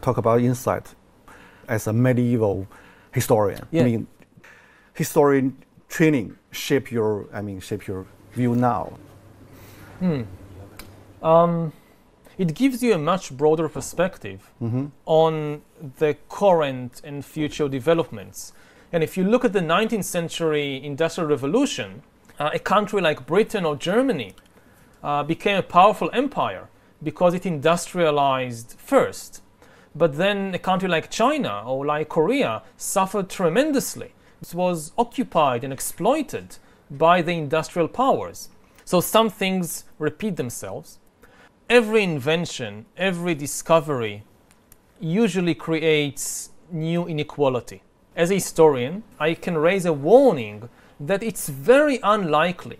talk about insight as a medieval historian. Yeah. I mean, historian training shape your view now. It gives you a much broader perspective on the current and future developments. And if you look at the 19th century Industrial Revolution, a country like Britain or Germany became a powerful empire because it industrialized first. But then a country like China or like Korea suffered tremendously. It was occupied and exploited by the industrial powers. So some things repeat themselves. Every invention, every discovery usually creates new inequality. As a historian, I can raise a warning that it's very unlikely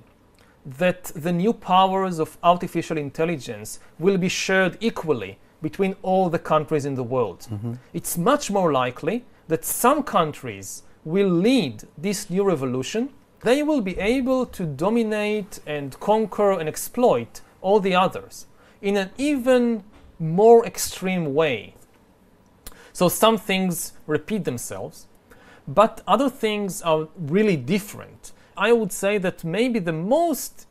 that the new powers of artificial intelligence will be shared equally between all the countries in the world. It's much more likely that some countries will lead this new revolution. They will be able to dominate and conquer and exploit all the others in an even more extreme way. So some things repeat themselves, but other things are really different. I would say that maybe the most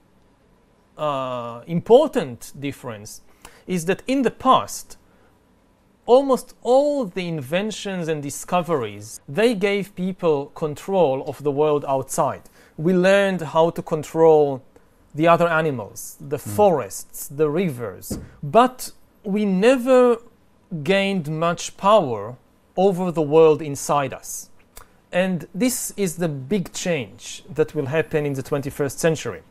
important difference is that in the past, almost all the inventions and discoveries, they gave people control of the world outside. We learned how to control the other animals, the forests, the rivers, but we never gained much power over the world inside us. And this is the big change that will happen in the 21st century.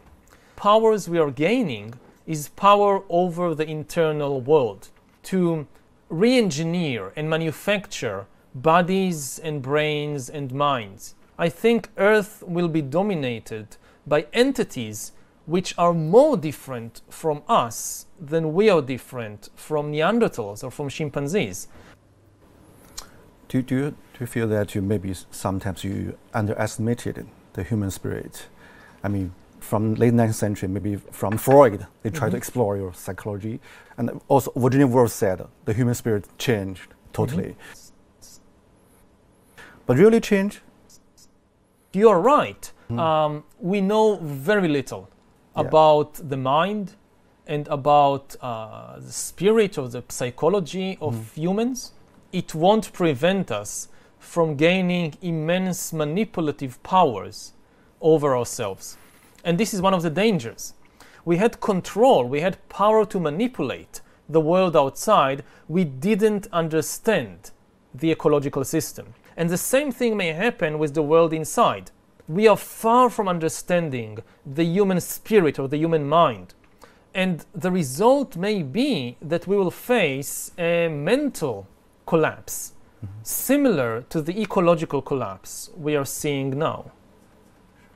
Powers we are gaining is power over the internal world, to re-engineer and manufacture bodies and brains and minds. I think Earth will be dominated by entities which are more different from us than we are different from Neanderthals or from chimpanzees. Do you feel that you maybe sometimes you underestimated the human spirit? I mean, from late 19th century, maybe from Freud, they tried to explore your psychology. And also Virginia Woolf said the human spirit changed totally. But really change? You are right. We know very little about the mind and about the spirit or the psychology of humans. It won't prevent us from gaining immense manipulative powers over ourselves. And this is one of the dangers. We had control, we had power to manipulate the world outside. We didn't understand the ecological system. And the same thing may happen with the world inside. We are far from understanding the human spirit or the human mind. And the result may be that we will face a mental collapse, similar to the ecological collapse we are seeing now.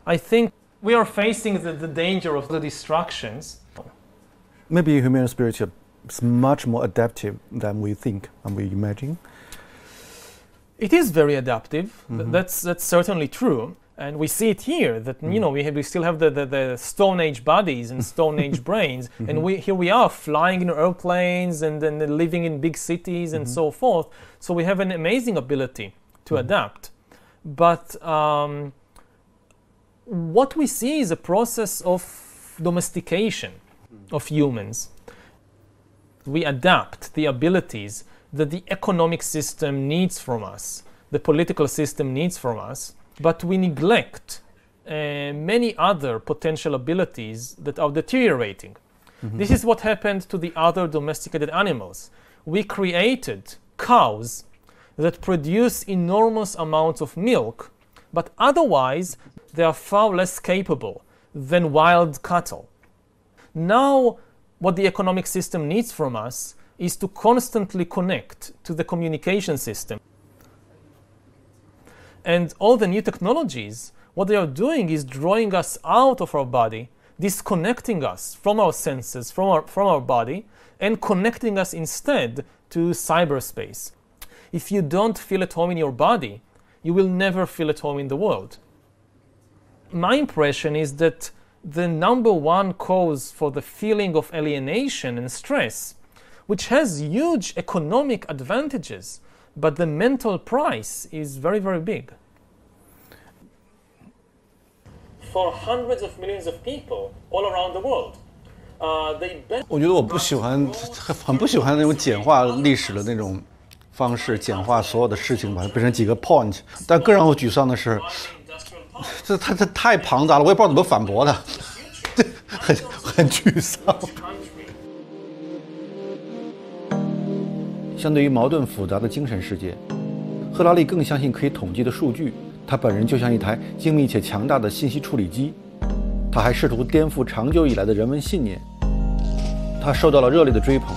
I think we are facing the danger of the distractions. Maybe human spirit is much more adaptive than we think and we imagine. It is very adaptive. That's certainly true. And we see it here that we still have the Stone Age bodies and Stone Age brains, and here we are flying in airplanes and living in big cities and so forth. So we have an amazing ability to adapt. But what we see is a process of domestication of humans. We adapt the abilities that the economic system needs from us, the political system needs from us, but we neglect many other potential abilities that are deteriorating. This is what happened to the other domesticated animals. We created cows that produce enormous amounts of milk, but otherwise they are far less capable than wild cattle. Now, what the economic system needs from us is to constantly connect to the communication system. And all the new technologies, what they are doing is drawing us out of our body, disconnecting us from our senses, from our body, and connecting us instead to cyberspace. If you don't feel at home in your body, you will never feel at home in the world. My impression is that the number one cause for the feeling of alienation and stress which has huge economic advantages, but the mental price is very, very big. For hundreds of millions of people all around the world, 我觉得我不喜欢，很不喜欢那种简化历史的那种方式，简化所有的事情，把它变成几个 point。但更让我沮丧的是，它太庞杂了，我也不知道怎么反驳它，很沮丧。相对于矛盾复杂的精神世界，赫拉利更相信可以统计的数据。他本人就像一台精密且强大的信息处理机。他还试图颠覆长久以来的人文信念。他受到了热烈的追捧，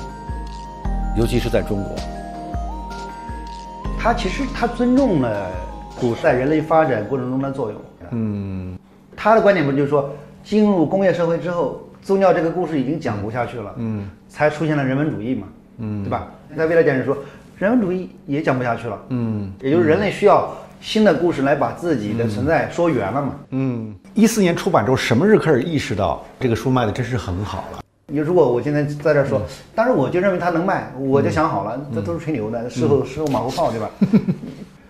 尤其是在中国。他其实尊重了古代人类发展过程中的作用。他的观点不就是说，进入工业社会之后，宗教这个故事已经讲不下去了，才出现了人文主义嘛，对吧？在未来讲是说，人文主义也讲不下去了，也就是人类需要新的故事来把自己的存在说圆了嘛。14年出版之后，什么时候开始意识到这个书卖的真是很好了？如果我现在在这说，当时我就认为它能卖，我就想好了，这都是吹牛的，事后马后炮，对吧？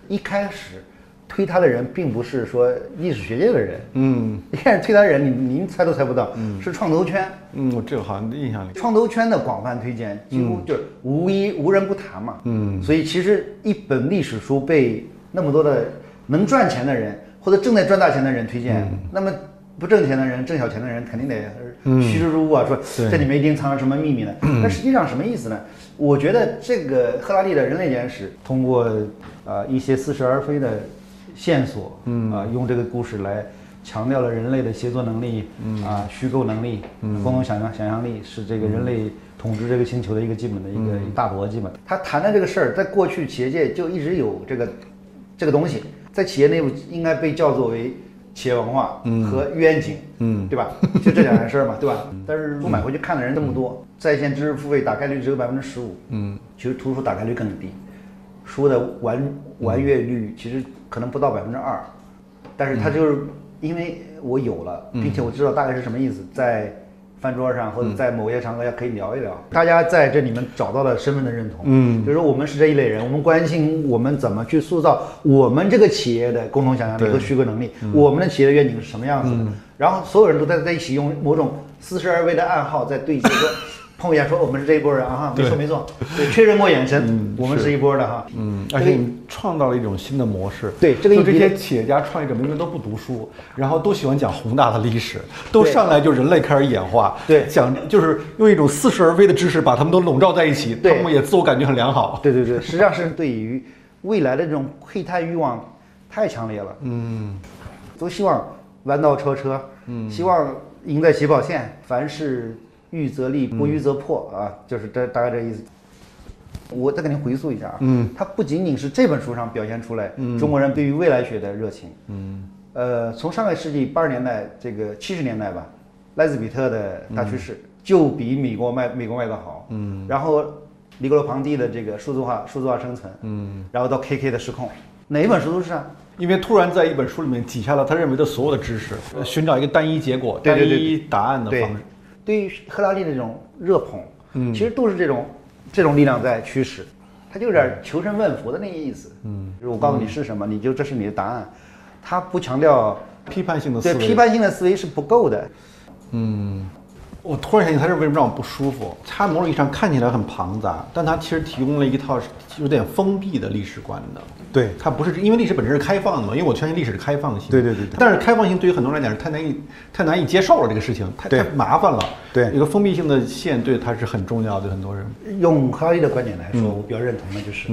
一开始推它的人并不是说历史学界的人，一开始推它的人，您猜都猜不到，是创投圈。我这个好像印象里，创投圈的广泛推荐，几乎就是无人不谈嘛。所以其实一本历史书被那么多的能赚钱的人或者正在赚大钱的人推荐，那么不挣钱的人、挣小钱的人肯定得趋之若鹜啊，说这里面一定藏着什么秘密呢？那实际上什么意思呢？我觉得这个赫拉利的人类简史通过一些似是而非的线索，用这个故事来强调了人类的协作能力，虚构能力，共同想象力是这个人类统治这个星球的一个基本的一个大逻辑嘛。他谈的这个事儿，在过去企业界就一直有这个东西，在企业内部应该被叫做为企业文化和愿景，对吧？就这两件事嘛，对吧？但是书买回去看的人这么多，在线知识付费打开率只有15%，其实图书打开率更低，书的完阅率其实可能不到2%，但是它就是因为我有了，并且我知道大概是什么意思，在饭桌上或者在某些场合下可以聊一聊，大家在这里面找到了身份的认同，就是说我们是这一类人，我们关心我们怎么去塑造我们这个企业的共同想象力和虚构能力，我们的企业的愿景是什么样子的，然后所有人都在一起用某种似是而非的暗号在对接，说碰一下说我们是这一波人啊，没错，对，确认过眼神，我们是一波的哈，而且你创造了一种新的模式，对，这些企业家创业者明明都不读书，然后都喜欢讲宏大的历史，都上来就人类开始演化，对，讲就是用一种似是而非的知识把他们都笼罩在一起，他们也自我感觉很良好，对，实际上是对于未来的这种窥探欲望太强烈了，都希望弯道超车，希望赢在起跑线，凡事预则立，不预则破啊，就是大概这意思。我再给您回溯一下啊，它不仅仅是这本书上表现出来中国人对于未来学的热情，从上个世纪80年代这个70年代吧，莱兹比特的大趋势就比美国卖得好，然后尼格罗庞蒂的这个数字化生存，然后到 KK 的失控，哪一本书都是这样。因为突然在一本书里面挤下了他认为的所有的知识，寻找一个单一结果、单一答案的方式。对于赫拉利的这种热捧，其实都是这种力量在驱使，他就有点求神问佛的那个意思。就是我告诉你是什么，你就这是你的答案。他不强调批判性的思维，对，批判性的思维是不够的。我突然想起他是为什么让我不舒服？他某种意义上看起来很庞杂，但他其实提供了一套有点封闭的历史观的。对，它不是因为历史本身是开放的嘛？因为我相信历史是开放性。对。但是开放性对于很多人来讲是太难以接受了，这个事情太麻烦了。对，一个封闭性的线对它是很重要的，很多人。用赫拉利的观点来说，我比较认同的就是，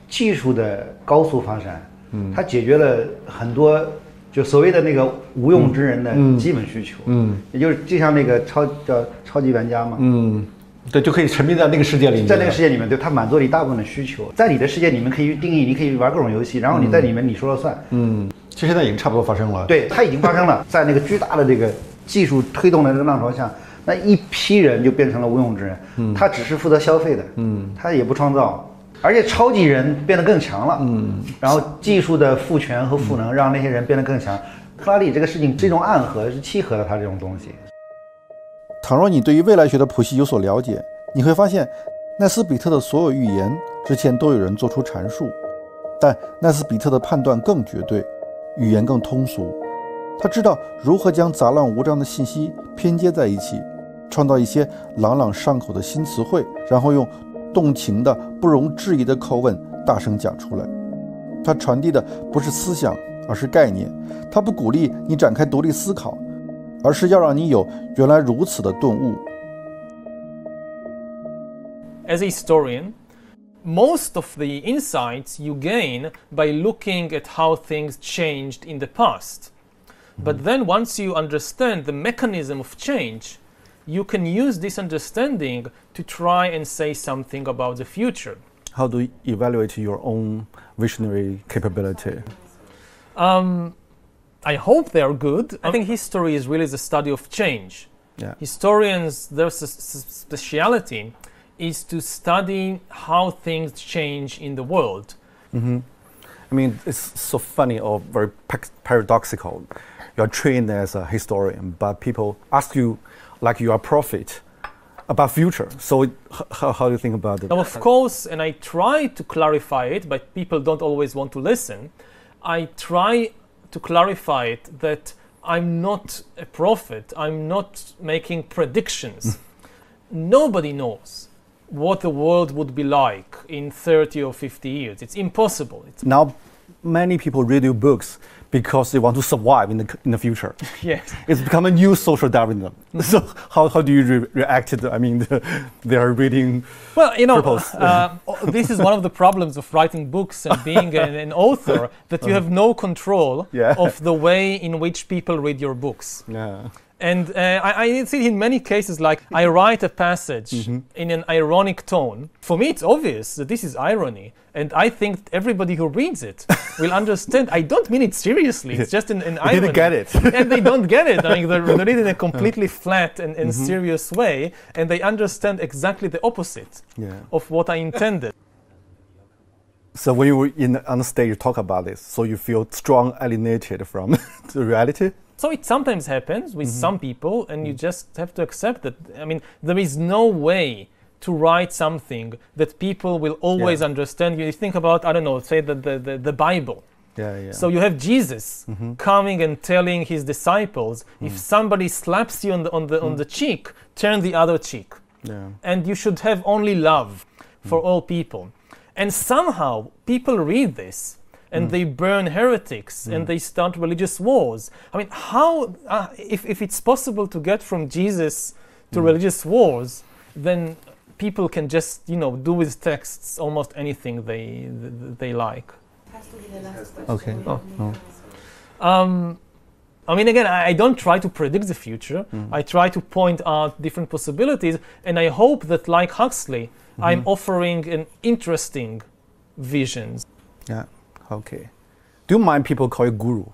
技术的高速发展，它解决了很多就所谓的那个无用之人的基本需求。也就是就像那个超级玩家嘛。对，就可以沉迷在那个世界里面，在那个世界里面，对，它满足你大部分的需求。在你的世界里面可以定义，你可以玩各种游戏，然后你在里面你说了算。其实现在已经差不多发生了。对，它已经发生了，在那个巨大的这个技术推动的这个浪潮下，那一批人就变成了无用之人。他只是负责消费的，他也不创造，而且超级人变得更强了。然后技术的赋权和赋能让那些人变得更强。赫拉利这个事情这种暗合是契合了他这种东西。倘若你对于未来学的谱系有所了解，你会发现奈斯比特的所有预言之前都有人做出阐述，但奈斯比特的判断更绝对，语言更通俗。他知道如何将杂乱无章的信息拼接在一起，创造一些朗朗上口的新词汇，然后用动情的不容置疑的口吻大声讲出来。他传递的不是思想，而是概念。他不鼓励你展开独立思考，而是要让你有原来如此的顿悟。As a historian, most of the insights you gain by looking at how things changed in the past. But then once you understand the mechanism of change, you can use this understanding to try and say something about the future. How do you evaluate your own visionary capability? I hope they are good. I think history is really the study of change. Yeah. Historians, their speciality is to study how things change in the world. I mean, it's so funny or very paradoxical. You're trained as a historian, but people ask you like you are a prophet about future. So how do you think about it? Now, of course, and I try to clarify it, but people don't always want to listen. I try to clarify it that I'm not a prophet. I'm not making predictions. Nobody knows what the world would be like in 30 or 50 years. It's impossible. Now, many people read your books because they want to survive in the future. Yes. It's become a new social Darwinism. So how do you react to the, I mean, they are reading this is one of the problems of writing books and being an author, that you have no control of the way in which people read your books. Yeah. And I see it in many cases, like I write a passage in an ironic tone. For me, it's obvious that this is irony. And I think everybody who reads it will understand. I don't mean it seriously. It's just an irony. They didn't get it. And they don't get it. I mean, they read it in a completely flat and serious way. And they understand exactly the opposite of what I intended. So when you were on the stage, you talk about this, so you feel strong alienated from the reality? So it sometimes happens with some people, and you just have to accept that. I mean, there is no way to write something that people will always understand. You think about, I don't know, say the Bible. So you have Jesus coming and telling his disciples, if somebody slaps you on the cheek, turn the other cheek. And you should have only love for all people. And somehow people read this and they burn heretics and they start religious wars. I mean, how, if it's possible to get from Jesus to religious wars, then people can just, do with texts almost anything they like. Okay. I mean, again, I don't try to predict the future. I try to point out different possibilities, and I hope that, like Huxley, I'm offering an interesting vision. Yeah. Okay. Do you mind people call you guru?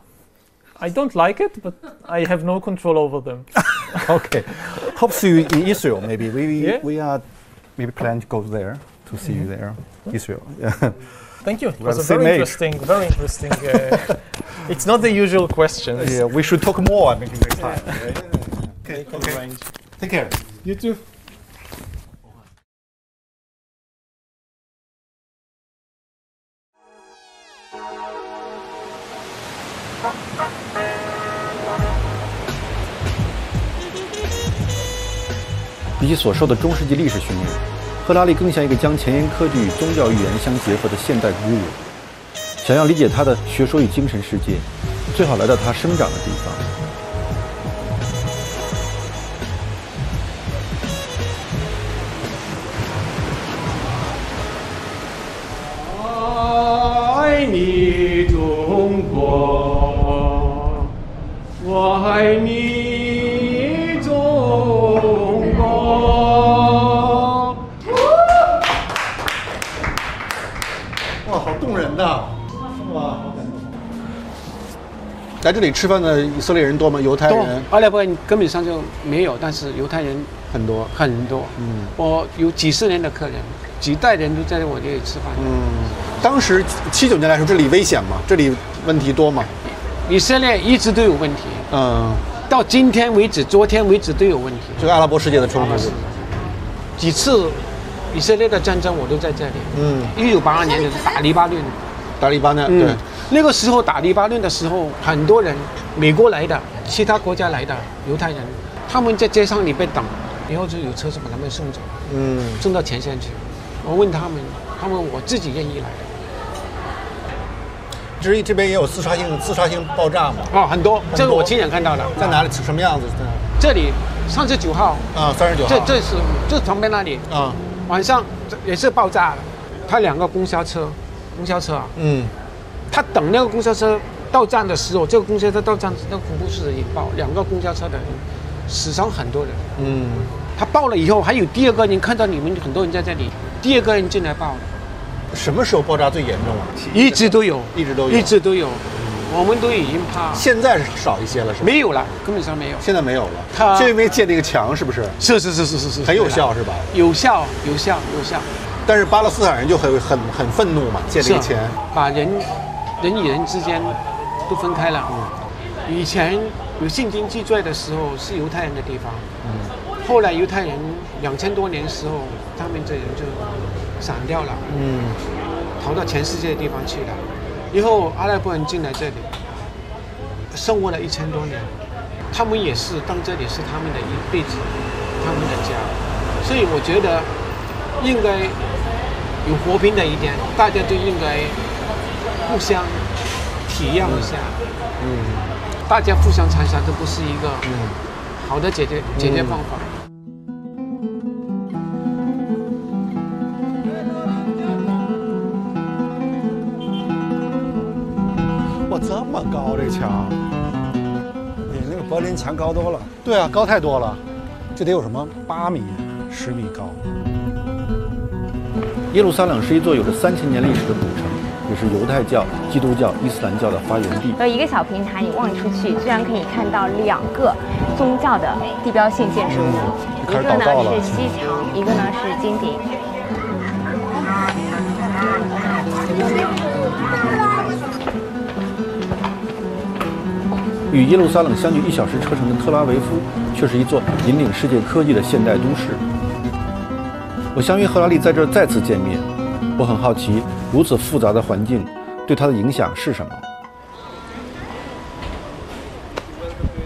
I don't like it, but I have no control over them. Okay. Hope to see you in Israel. Maybe we are maybe plan to go there to see you there, Israel. Yeah. Thank you. It was a very interesting. It's not the usual questions. Yeah, we should talk more maybe next time. Okay. Take care. You too. 比起所受的中世纪历史训练，赫拉利更像一个将前沿科技与宗教预言相结合的现代古武。想要理解他的学说与精神世界，最好来到他生长的地方。爱你中国，我爱你中国。哇，好动人呐！哇，好感动。来这里吃饭的以色列人多吗？犹太人？阿拉伯人根本上就没有，但是犹太人很多。我有几十年的客人，几代人都在我这里吃饭。当时79年来说，这里危险吗？这里问题多吗？以色列一直都有问题。到今天为止，昨天为止都有问题。这个阿拉伯世界的冲突，几次以色列的战争我都在这里。1982年的是打黎巴嫩，打黎巴嫩，对，那个时候打黎巴嫩的时候，很多人美国来的、其他国家来的犹太人，他们在街上里被等，然后就有车子把他们送走，送到前线去。我问他们我自己愿意来的。至于这边也有自杀性爆炸嘛？哦，很多，这个我亲眼看到的。在哪里？什么样子？这里39号啊，39号。这旁边那里啊，晚上也是爆炸了。他2个公交车啊，他等那个公交车到站的时候，这个公交车到站，那个恐怖事引爆2个公交车的人，死伤很多人。他爆了以后，还有第2个人看到你们很多人在这里，第2个人进来爆了。什么时候爆炸最严重啊？一直都有。我们都已经怕。现在是少一些了，是吧？没有了，根本上没有。现在没有了。就因为建这个墙，是不是？是，很有效，是吧？有效。但是巴勒斯坦人就很愤怒嘛，建这个墙，把人与人之间都分开了。以前有圣经记载的时候是犹太人的地方，后来犹太人2000多年的时候，他们这人就散掉了，逃到全世界的地方去了。以后阿拉伯人进来这里，生活了1000多年，他们也是当这里是他们的一辈子，他们的家。所以我觉得应该有和平的一点，大家都应该互相体谅一下。大家互相残杀，这不是一个好的解决方法。哇，这么高这墙，比那个柏林墙高多了。对啊，高太多了，这得有什么8米、10米高。耶路撒冷是一座有着3000年历史的古城，也是犹太教、基督教、伊斯兰教的发源地。有一个小平台，你望出去，居然可以看到2个宗教的地标性建筑物，一个呢是西墙，一个呢是金顶。与耶路撒冷相距1小时车程的特拉维夫，却是一座引领世界科技的现代都市。我相约赫拉利在这儿再次见面，我很好奇，如此复杂的环境对他的影响是什么。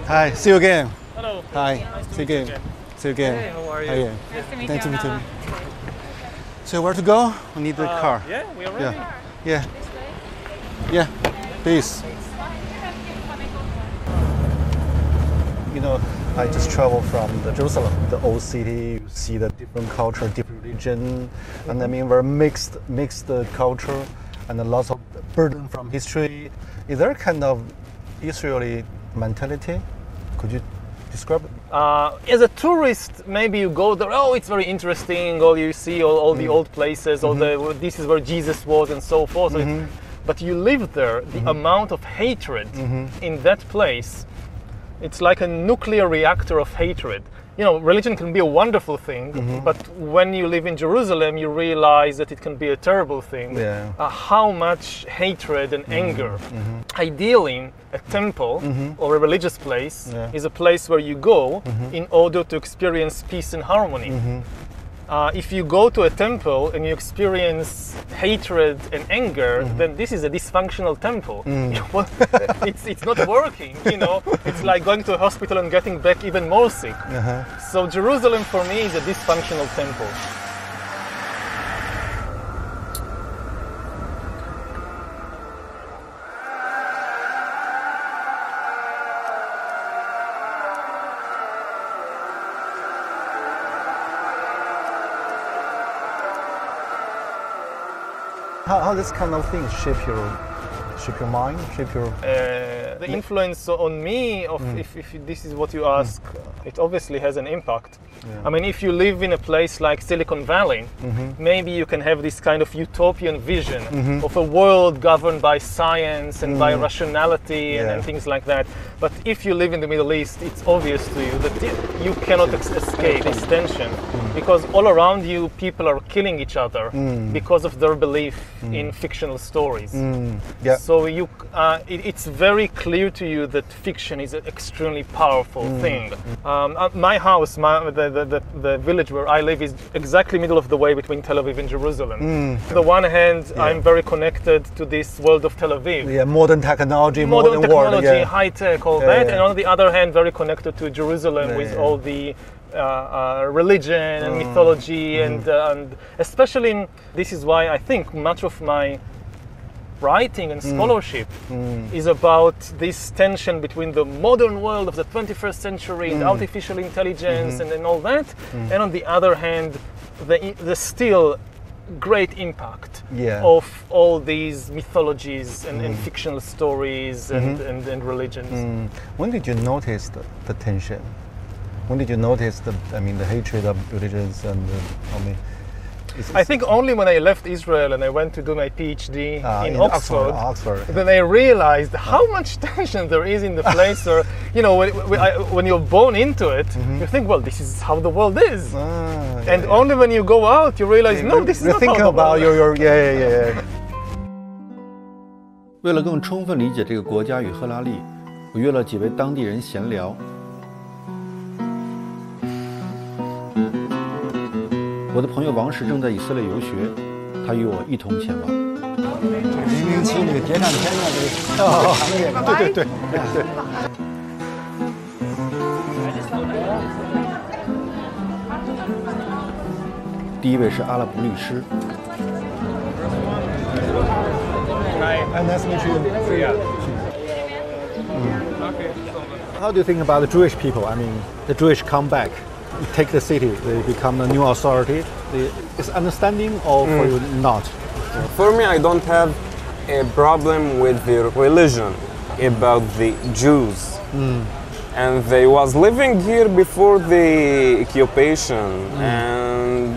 Hi, see you again. Hello. Hi, see you again. See you again. Hey, how are you? Hi, Nice to meet you. So where to go? We need the car. Yeah, we are ready. Yeah, please. You know, I just traveled from Jerusalem, the old city. You see the different culture, different religion, and I mean very mixed culture, and lots of burden from history. Is there a kind of Israeli mentality? Could you describe it? As a tourist, maybe you go there. Oh, it's very interesting. Or you see all the old places. Or this is where Jesus was, and so forth. But you live there. The amount of hatred in that place. It's like a nuclear reactor of hatred. You know, religion can be a wonderful thing, but when you live in Jerusalem, you realize that it can be a terrible thing. Yeah. How much hatred and anger. Ideally, a temple or a religious place is a place where you go in order to experience peace and harmony. If you go to a temple and you experience hatred and anger, then this is a dysfunctional temple. It's not working, you know. It's like going to a hospital and getting back even more sick. So Jerusalem for me is a dysfunctional temple. How this kind of things shape your mind, shape your... The influence on me, if this is what you ask, it obviously has an impact. Yeah. I mean, if you live in a place like Silicon Valley, maybe you can have this kind of utopian vision of a world governed by science and by rationality and things like that. But if you live in the Middle East, it's obvious to you that you cannot escape this tension. because all around you people are killing each other because of their belief in fictional stories. Yeah. So it's very clear to you that fiction is an extremely powerful thing. My house, the village where I live, is exactly middle of the way between Tel Aviv and Jerusalem. On the one hand, I'm very connected to this world of Tel Aviv. Yeah, modern technology, Modern technology, world, high tech, all that, and on the other hand, very connected to Jerusalem with all the religion and mythology, and especially this is why I think much of my writing and scholarship is about this tension between the modern world of the 21st century and artificial intelligence and all that, and on the other hand, the still great impact of all these mythologies and fictional stories and religions. When did you notice the tension? When did you notice the hatred of religions and I think only when I left Israel and I went to do my PhD in Oxford, then I realized how much tension there is in the place. Or when you're born into it, you think, well, this is how the world is, and only when you go out, you realize, no, this is not think how the about world is. yeah. 为了更充分理解这个国家与赫拉利，我约了几位当地人闲聊。我的朋友王石正在以色列游学，他与我一同前往。007那个谍战片那个对。第一位是阿拉伯律师。Nice to meet you. How do you think about the Jewish people? I mean, the Jewish come back, take the city, they become a new authority. Is understanding or for you not? For me, I don't have a problem with the religion about the Jews. And they was living here before the occupation, and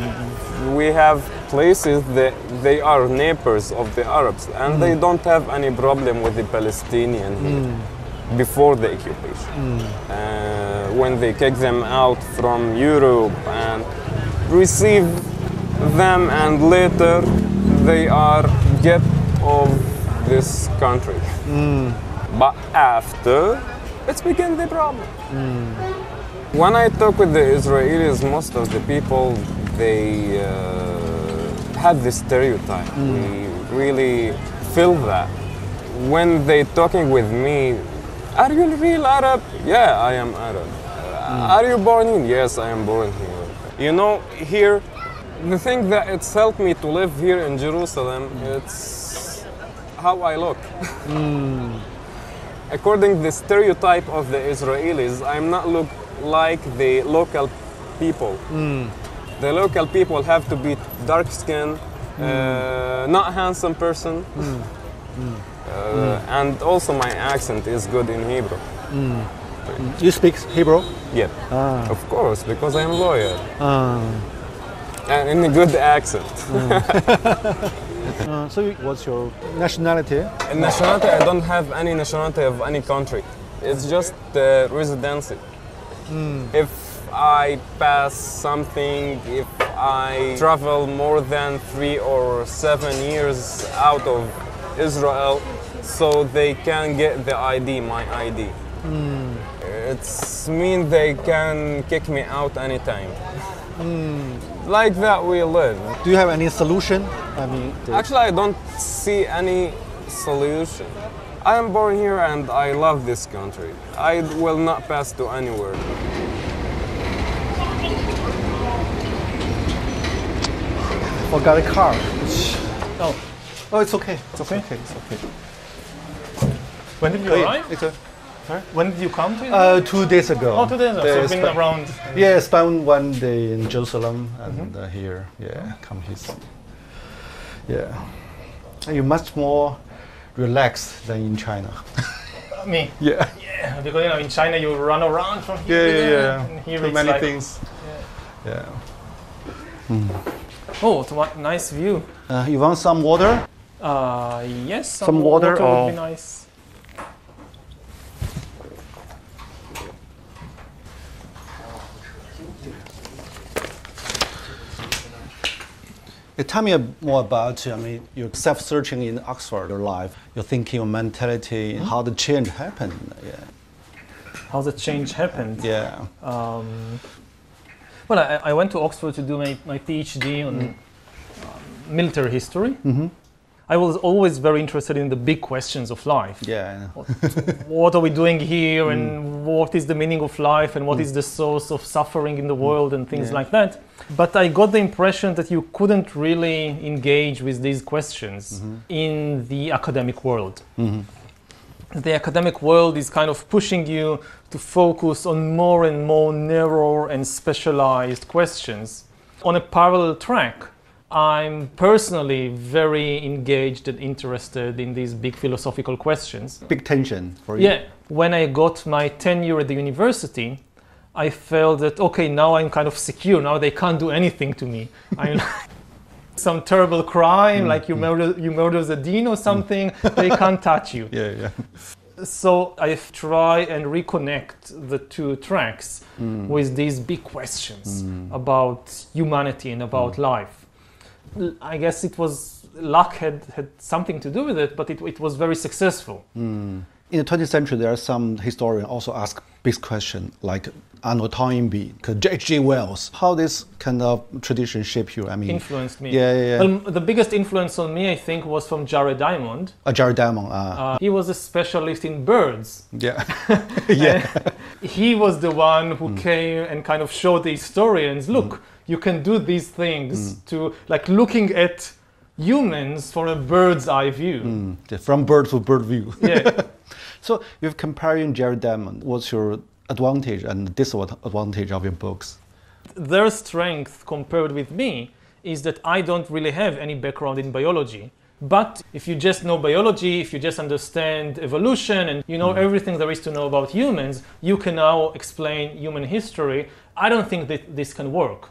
we have places that they are neighbors of the Arabs, and they don't have any problem with the Palestinian here before the occupation. When they kick them out from Europe and receive them, and later they are get of this country. But after, it's became the problem. When I talk with the Israelis, most of the people, they have this stereotype. We really feel that. When they talking with me, are you real Arab? Yeah, I am Arab. Are you born here? Yes, I am born here. You know, here, the thing that it's helped me to live here in Jerusalem, it's how I look. According to the stereotype of the Israelis, I'm not look like the local people. The local people have to be dark skinned, not handsome person, and also my accent is good in Hebrew. You speak Hebrew? Yeah, of course, because I'm a lawyer. And in a good accent. So what's your nationality? Nationality, I don't have any nationality of any country. It's just residency. If I pass something, if I travel more than 3 or 7 years out of Israel, so they can get the ID, my ID. It's mean they can kick me out anytime. Like that we live. Do you have any solution? I mean, actually, I don't see any solution. I am born here and I love this country. I will not pass to anywhere. Forgot a car. Oh, it's okay. It's okay? It's okay. When did you arrive? Sorry? When did you come to Israel? 2 days ago. Oh, 2 days ago. So you've been around. Yeah, spent 1 day in Jerusalem and here. Yeah, come here. Yeah. You're much more relaxed than in China. Me? Yeah. Yeah, because in China you run around from here to there. And here Too it's many like, things. Yeah. Oh, it's a nice view. You want some water? Yes, Some water would be nice. Tell me more about, I mean, your self-searching in Oxford, your life, your thinking, your mentality, and how the change happened. Yeah. How the change happened? Yeah. Well, I went to Oxford to do my PhD on military history. I was always very interested in the big questions of life. Yeah. What are we doing here, and what is the meaning of life, and what is the source of suffering in the world, and things like that. But I got the impression that you couldn't really engage with these questions in the academic world. The academic world is kind of pushing you to focus on more and more narrow and specialized questions. On a parallel track, I'm personally very engaged and interested in these big philosophical questions. Big tension for you. Yeah. When I got my tenure at the university, I felt that, okay, now I'm kind of secure. Now they can't do anything to me. I'm some terrible crime, like you murder the dean or something, they can't touch you. Yeah. So I try and reconnect the two tracks with these big questions about humanity and about life. I guess it was luck had something to do with it, but it was very successful. In the 20th century, there are some historians also ask big questions like Arnold Toynbee, H.G. Wells. How this kind of tradition shaped you? I mean, influenced me. Yeah. Well, the biggest influence on me, I think, was from Jared Diamond. Jared Diamond. He was a specialist in birds. Yeah. Yeah. He was the one who came and kind of showed the historians, look, you can do these things to, like, looking at humans from a bird's eye view. From bird to bird view. Yeah. So, you're comparing Jared Diamond. What's your advantage and disadvantage of your books? Their strength compared with me is that I don't really have any background in biology. But if you just know biology, if you just understand evolution and you know everything there is to know about humans, you can now explain human history. I don't think that this can work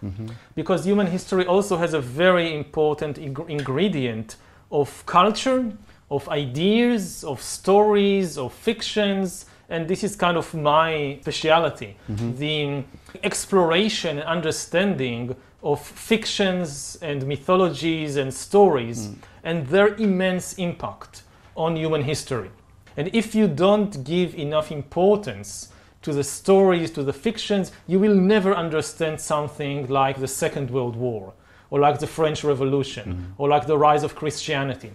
because human history also has a very important ingredient of culture, of ideas, of stories, of fictions, and this is kind of my speciality, the exploration and understanding of fictions and mythologies and stories and their immense impact on human history. And if you don't give enough importance to the stories, to the fictions, you will never understand something like the Second World War, or like the French Revolution, or like the rise of Christianity.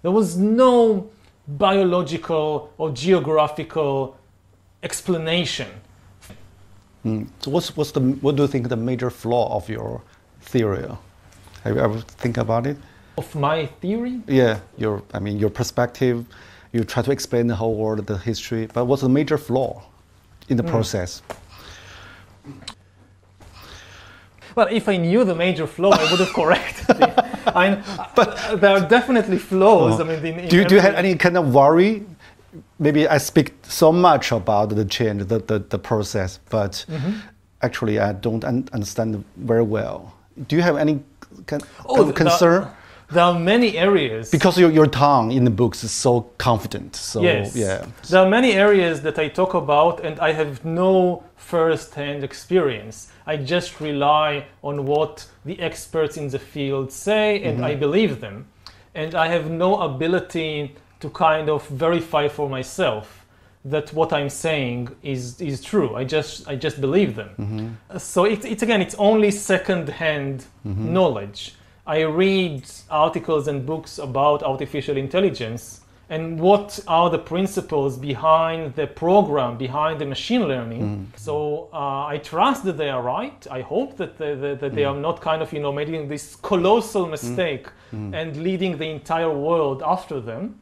There was no biological or geographical explanation. So what do you think the major flaw of your theory? Have you ever think about it? Of my theory? Yeah, your perspective. You try to explain the whole world, the history, but what's the major flaw in the process? Well, if I knew the major flaw, I would have corrected it. But there are definitely flaws. I mean, do you have any kind of worry? Maybe I speak so much about the change, the process, but actually I don't understand very well. Do you have any kind of concern? There are many areas. Because your tongue in the books is so confident. So, yes. Yeah. There are many areas that I talk about and I have no first-hand experience. I just rely on what the experts in the field say and I believe them. And I have no ability to kind of verify for myself that what I'm saying is true. I just believe them. So it's only second-hand knowledge. I read articles and books about artificial intelligence and what are the principles behind the program, behind the machine learning. So I trust that they are right. I hope that they are not kind of, making this colossal mistake and leading the entire world after them.